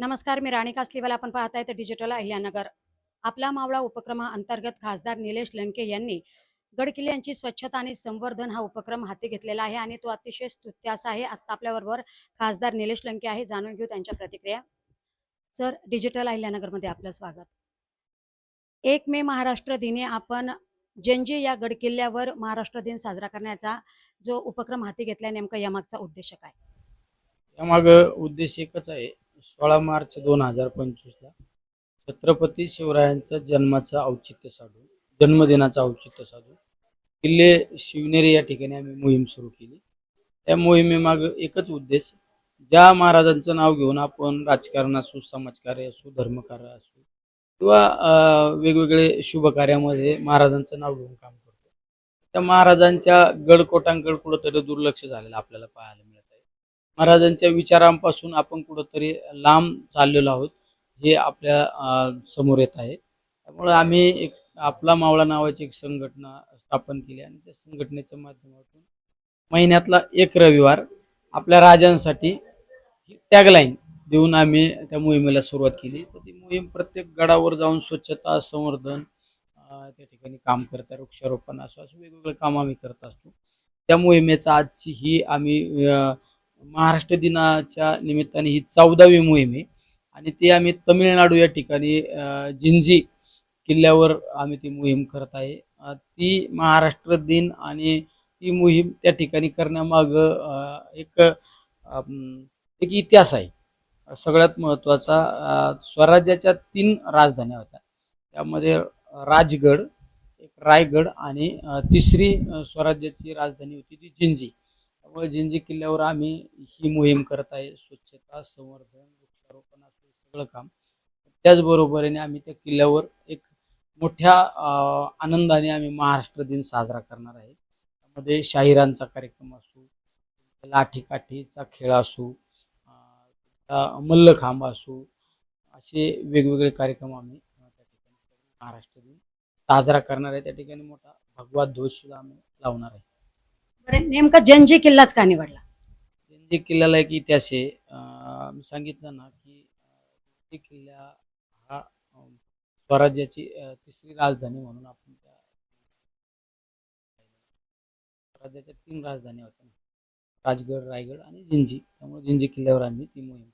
नमस्कार, मी राणी कासलीवाला. आपण पाहत आहे डिजिटल अहिल्यानगर. आपला मावळा उपक्रमाअंतर्गत खासदार निलेश लंके यांनी गडकिल्ल्यांची स्वच्छता आणि संवर्धन हा उपक्रम हाती घेतलेला आहे आणि तो अतिशय स्तुत्य असा आहे. आता आपल्याबरोबर खासदार निलेश लंके आहे, जाणून घेऊ त्यांच्या प्रतिक्रिया. सर, डिजिटल अहिल्यानगरमध्ये आपलं स्वागत. 1 मे महाराष्ट्र दिनी आपण जंजी या गडकिल्ल्यावर महाराष्ट्र दिन साजरा करण्याचा जो उपक्रम हाती घेतला, नेमका यामागचा उद्देश काय? यामाग उद्देश एकच आहे. 16 मार्च 2025ला छत्रपती शिवरायांच्या जन्माचं औचित्य साधून, जन्मदिनाचं औचित्य साधून किल्ले शिवनेरी या ठिकाणी आम्ही मोहीम सुरू केली. त्या मोहिमेमाग एकच उद्देश, ज्या महाराजांचं नाव घेऊन आपण राजकारण असो, समाजकार्य असो, धर्मकार्य असो किंवा वेगवेगळे शुभ कार्यामध्ये महाराजांचं नाव घेऊन काम करतो, त्या महाराजांच्या गडकोटांकडे कुठंतरी दुर्लक्ष झालेलं आपल्याला पाहायला मिळत आहे. महाराजांच्या विचारांपासून आपण कुठंतरी लांब चाललेलो आहोत, हे आपल्या समोर येत आहे. त्यामुळे आम्ही एक आपला मावळा नावाची एक संघटना स्थापन केली आणि त्या संघटनेच्या माध्यमातून महिन्यातला एक रविवार आपल्या राजांसाठी ही टॅगलाईन देऊन आम्ही त्या मोहिमेला सुरुवात केली. तर ती मोहीम प्रत्येक गडावर जाऊन स्वच्छता, संवर्धन त्या ठिकाणी काम करतात, वृक्षारोपण असं वेगवेगळे काम आम्ही करत असतो. त्या मोहिमेचा आजची ही आम्ही महाराष्ट्र दिनाच्या निमित्ताने ही 14वी मोहीम आहे आणि ती आम्ही तमिळनाडू या ठिकाणी जिंजी किल्ल्यावर आम्ही ती मोहीम करत आहे. ती महाराष्ट्र दिन आणि ती मोहीम त्या ठिकाणी करण्यामाग एक एक इतिहास आहे. सगळ्यात महत्त्वाचा, स्वराज्याच्या 3 राजधान्या होत्या. त्यामध्ये राजगड, एक रायगड आणि तिसरी स्वराज्याची राजधानी होती ती जिंजी. त्यामुळे जिंजी किल्ल्यावर आम्ही ही मोहीम करत आहे. स्वच्छता, संवर्धन, वृक्षारोपण असं सगळं काम. त्याचबरोबरीने आम्ही त्या किल्ल्यावर एक मोठ्या आनंदाने आम्ही महाराष्ट्र दिन साजरा करणार आहे. त्यामध्ये शाहिरांचा कार्यक्रम असो, लाठीकाठीचा खेळ असो, मल्लखांब असो, असे वेगवेगळे कार्यक्रम आम्ही त्या ठिकाणी महाराष्ट्र दिन साजरा करणार आहे. त्या ठिकाणी मोठा भगवा ध्वज सुद्धा आम्ही लावणार आहे. बरं, नेमका जंजी किल्लाच का निवडला? जंजी किल्ल्याला एक इतिहास आहे. मी सांगितलं ना की किल्ला हा स्वराज्याची तिसरी राजधानी म्हणून आपण त्या स्वराज्याच्या 3 राजधानी होत्या, राजगड, रायगड आणि जिंजी. त्यामुळे जिंजी किल्ल्यावर आम्ही ती मोहीम